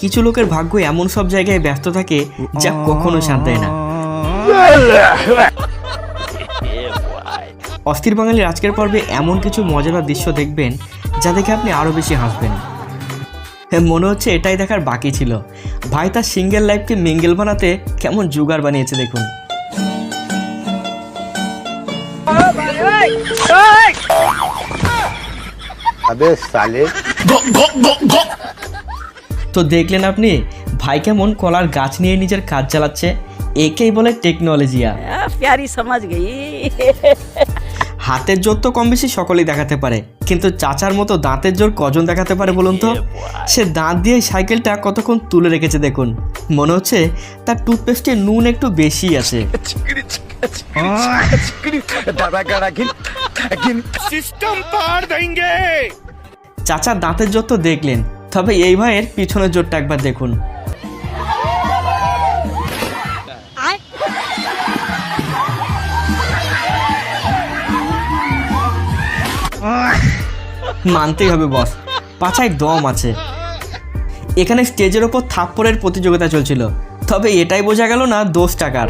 কিছু লোকের ভাগ্য এমন সব জায়গায় ব্যস্ত থাকে যা কখনো শান্তি দেয় না। অস্থির বাঙালির আজকের পর্বে এমন কিছু মজাদার দৃশ্য দেখবেন যা দেখে আপনি আরও বেশি হাসবেন। মনে হচ্ছে এটাই দেখার বাকি ছিল। ভাই তার সিঙ্গেল লাইফকে মিঙ্গেল বানাতে কেমন জুগার বানিয়েছে দেখুন। তো দেখলেন আপনি ভাই কেমন কলার গাছ নিয়ে নিজের কাজ চালাচ্ছে। একেই বলে টেকনোলজিয়া। প্যারি সমাজ গেই। হাতের জোর তো কম বেশি সকলেই দেখাতে পারে, কিন্তু চাচার মতো দাঁতের জোর কজন দেখাতে পারে বলুন তো। সে দাঁত দিয়ে সাইকেলটা কতক্ষণ তুলে রেখেছে দেখুন। মনে হচ্ছে তার টুথপেস্টে নুন একটু বেশি আছে। চাচার দাঁতের জোর তো দেখলেন, তবে এই ভাইয়ের পিছনের জোরটা একবার দেখুন। মানতেই হবে বস, পাছায় দম আছে। এখানে স্টেজের ওপর থাপ্পড়ের প্রতিযোগিতা চলছিল, তবে এটাই বোঝা গেল না দোষ টাকার।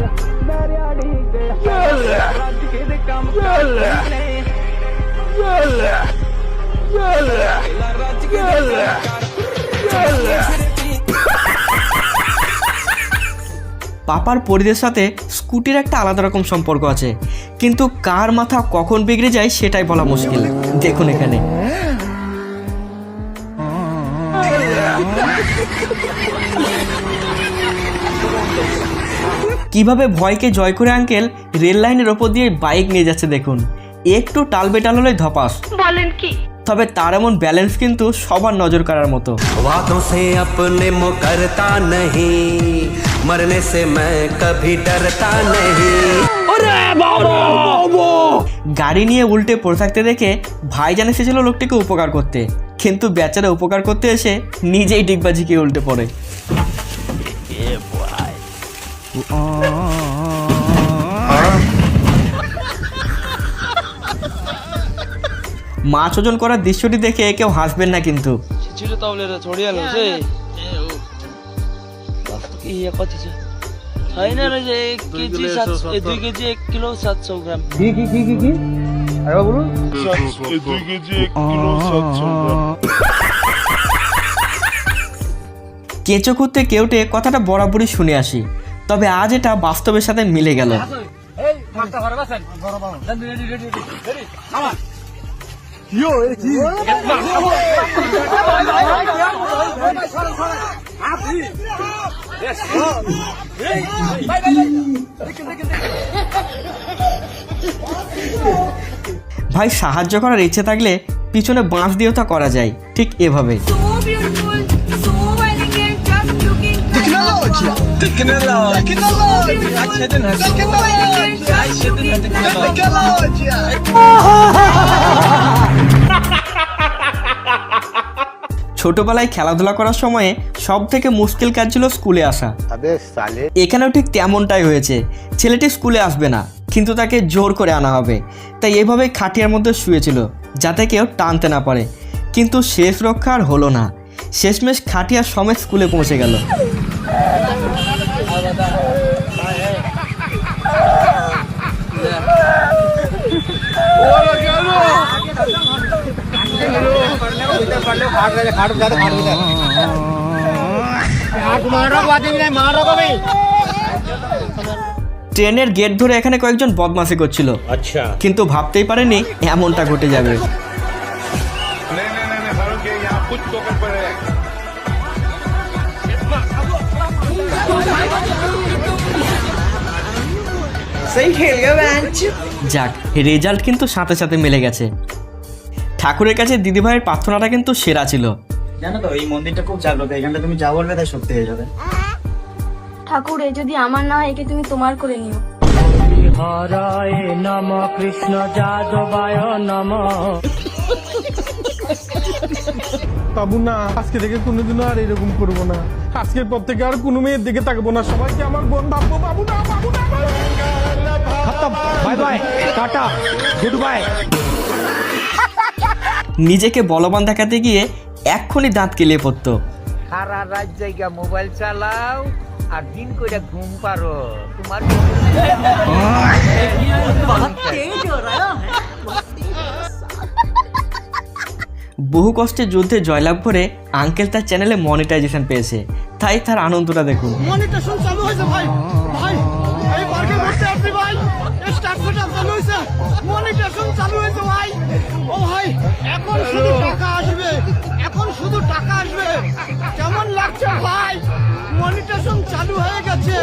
পাপার পরিদের সাথে স্কুটির একটা আলাদা রকম সম্পর্ক আছে, কিন্তু কার মাথা কখন বিগড়ে যায় সেটাই বলা মুশকিল। দেখুন এখানে কিভাবে ভয়কে জয় করে আঙ্কেল রেল লাইনের ওপর দিয়ে বাইক নিয়ে যাচ্ছে দেখুন। একটু টাল বেটাল হলে ধপাস। বলেন কি? তবে তার এমন ব্যালেন্স কিন্তু সবার নজর কাড়ার মতো। वादों से अपने मुकरता नहीं, मरने से मैं कभी डरता नहीं। গাড়ি নিয়ে উল্টে পড়ে থাকতে দেখে ভাইজান এসেছিল লোকটিকে উপকার করতে, কিন্তু বেচারা উপকার করতে এসে নিজেই ডিগবাজি খেয়ে উল্টে পড়ে। মাছ ওজন করার দৃশ্যটি দেখে কেউ হাসবেন না কিন্তু। কেঁচো খুঁড়তে কেউটে কথাটা বরাবরই শুনে আসি, তবে আজ এটা বাস্তবের সাথে মিলে গেল। ভাই সাহায্য করার ইচ্ছে থাকলে পিছনে বাঁশ দিয়েও তা করা যায়, ঠিক এভাবে। ছোটবেলায় খেলাধুলা করার সময়ে সব থেকে মুশকিল কাজ ছিল স্কুলে আসা। এখানেও ঠিক তেমনটাই হয়েছে। ছেলেটি স্কুলে আসবে না, কিন্তু তাকে জোর করে আনা হবে। তাই এভাবে খাটিয়ার মধ্যে শুয়েছিল যাতে কেউ টানতে না পারে, কিন্তু শেষ রক্ষা আর হলো না। শেষমেশ খাটিয়া সমেত স্কুলে পৌঁছে গেল। ট্রেনের গেট ধরে এখানে কয়েকজন বদমাশি করছিল, আচ্ছা, কিন্তু ভাবতেই পারেনি এমনটা ঘটে যাবে। যাক, রেজাল্ট কিন্তু সাথে সাথে মিলে গেছে। ঠাকুরের কাছে দিদিভাইয়ের প্রার্থনাটা কিন্তু সেরা ছিল। জানো তো এই মন্দিরটা খুব জাগ্রত, এখানটা তুমি যা বলবে তাই সত্যি হয়ে যাবে। ঠাকুর এ যদি আমার না হয় একে তুমি তোমার করে নিও। হরায় নম কৃষ্ণ যাদবায় নম। বাবু না, আজকে থেকে কোনোদিনও আর এরকম করবো না। আজকের পর থেকে আর কোনো মেয়ের দিকে তাকাবো না। সবাইকে আমার বোন ভাববো। বাবু না, বাবু না, bye bye, tata, good bye. নিজেকে বলবান দেখাতে গিয়ে এক্ষুনি দাঁত কেলিয়ে পড়তো। সারা রাত জায়গা মোবাইল চালাও আর দিন করে ঘুম পারো তোমার বহু কষ্টে যুদ্ধে জয়লাভ করে আঙ্কেল তার চ্যানেলে মনিটাইজেশন পেয়েছে, তাই তার আনন্দটা দেখুন। মনিটাইজেশন চালু হয়েছে ভাই, ভাই এই পার্কের মধ্যে আপনি ভাই স্টার্ট সেটআপ চালু হয়েছে, মনিটাইজেশন চালু হয়েছে ভাই। ও ভাই এখন শুধু টাকা আসবে, এখন শুধু টাকা আসবে। কেমন লাগছে ভাই? মনিটাইজেশন চালু হয়ে গেছে,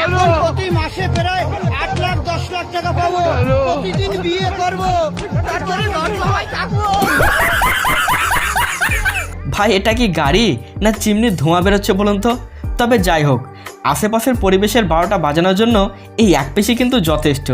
এখন প্রতি মাসে প্রায় 8 লাখ 10 লাখ টাকা পাবো, প্রতিদিন বিয়ে করবো, তারপরে ঘর সবাই থাকবো। ভাই এটা কি গাড়ি না চিমনির ধোঁয়া বেরোচ্ছে বলুন তো? তবে যাই হোক, আশেপাশের পরিবেশের 12টা বাজানোর জন্য এই এক পেশি কিন্তু যথেষ্ট।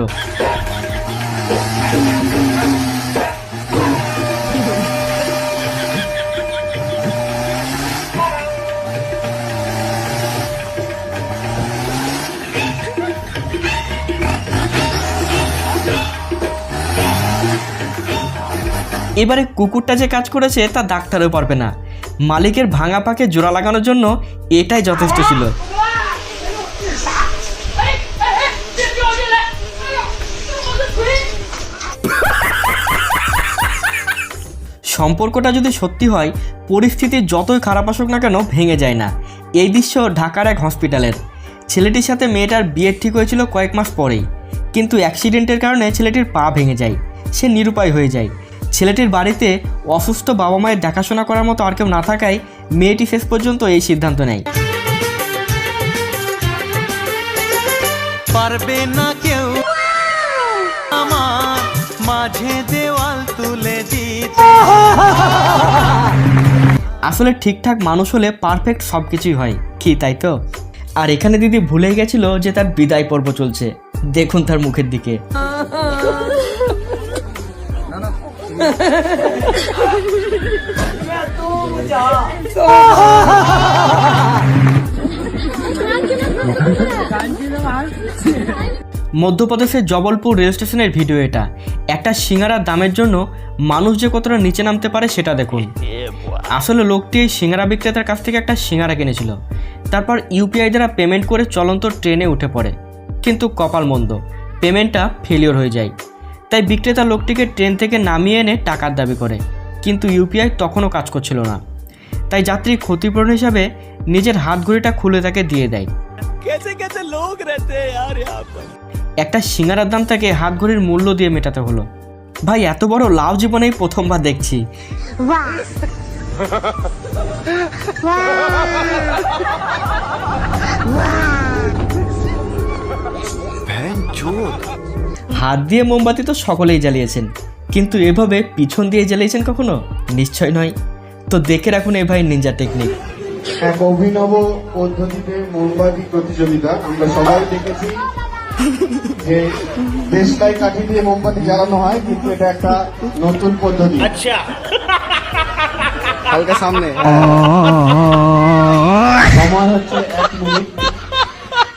এবারে কুকুরটা যে কাজ করেছে তা ডাক্তারও পারবে না, মালিকের ভাঙা পাকে জোড়া লাগানোর জন্য এটাই যথেষ্ট ছিল। সম্পর্কটা যদি সত্যি হয়, পরিস্থিতি যতই খারাপ আসুক না কেন ভেঙে যায় না। এই দৃশ্য ঢাকার এক হসপিটালের। ছেলেটির সাথে মেয়েটার বিয়ে ঠিক হয়েছিল কয়েক মাস পরেই, কিন্তু অ্যাক্সিডেন্টের কারণে ছেলেটির পা ভেঙে যায়, সে নিরুপায় হয়ে যায়। ছেলেটির বাড়িতে অসুস্থ বাবা মায়ের দেখাশোনা করার মতো আর কেউ না থাকায় মেয়েটি শেষ পর্যন্ত এই সিদ্ধান্ত নেয়। পারবে না কেউ আমার মাঝে দেওয়াল তুলে দিতে। আসলে ঠিকঠাক মানুষ হলে পারফেক্ট সব কিছুই হয় কি, তাই তো? আর এখানে দিদি ভুলে গেছিল যে তার বিদায় পর্ব চলছে, দেখুন তার মুখের দিকে। মধ্যপ্রদেশের জবলপুর রেল স্টেশনের ভিডিও এটা। একটা সিঙ্গারার দামের জন্য মানুষ যে কতটা নিচে নামতে পারে সেটা দেখুন। আসলে লোকটি এই সিঙ্গারা বিক্রেতার কাছ থেকে একটা সিঙ্গারা কিনেছিল, তারপর ইউপিআই দ্বারা পেমেন্ট করে চলন্ত ট্রেনে উঠে পড়ে, কিন্তু কপাল মন্দ, পেমেন্টটা ফেলিওর হয়ে যায়। তাই বিক্রেতা লোকটিকে ট্রেন থেকে নামিয়ে এনে টাকার দাবি করে, কিন্তু ইউপিআই তখনও কাজ করছিল না। তাই যাত্রী ক্ষতিপূরণ হিসাবে নিজের হাত ঘড়িটা খুলে তাকে দিয়ে দেয়। একটা সিঙ্গারার দাম তাকে হাত ঘড়ির মূল্য দিয়ে মেটাতে হলো। ভাই এত বড় লাভ জীবনেই প্রথমবার দেখছি। হাত দিয়ে মোমবাতি তো সকলেই জ্বালিয়েছেন, কিন্তু এভাবে পিছন দিয়ে জ্বালিয়েছেন কখনো? নিশ্চয় নয়। তো দেখে রাখুন এই ভাই নিনজা টেকনিক। এক অভিনব পদ্ধতিতে মোমবাতি প্রতিযোগিতা আমরা সবাই দেখেছি যে দেশলাই কাঠি দিয়ে মোমবাতি জ্বালানো হয়, কিন্তু এটা একটা নতুন পদ্ধতি। আচ্ছা, হালকা সামনে সময় হচ্ছে 1 মিনিট।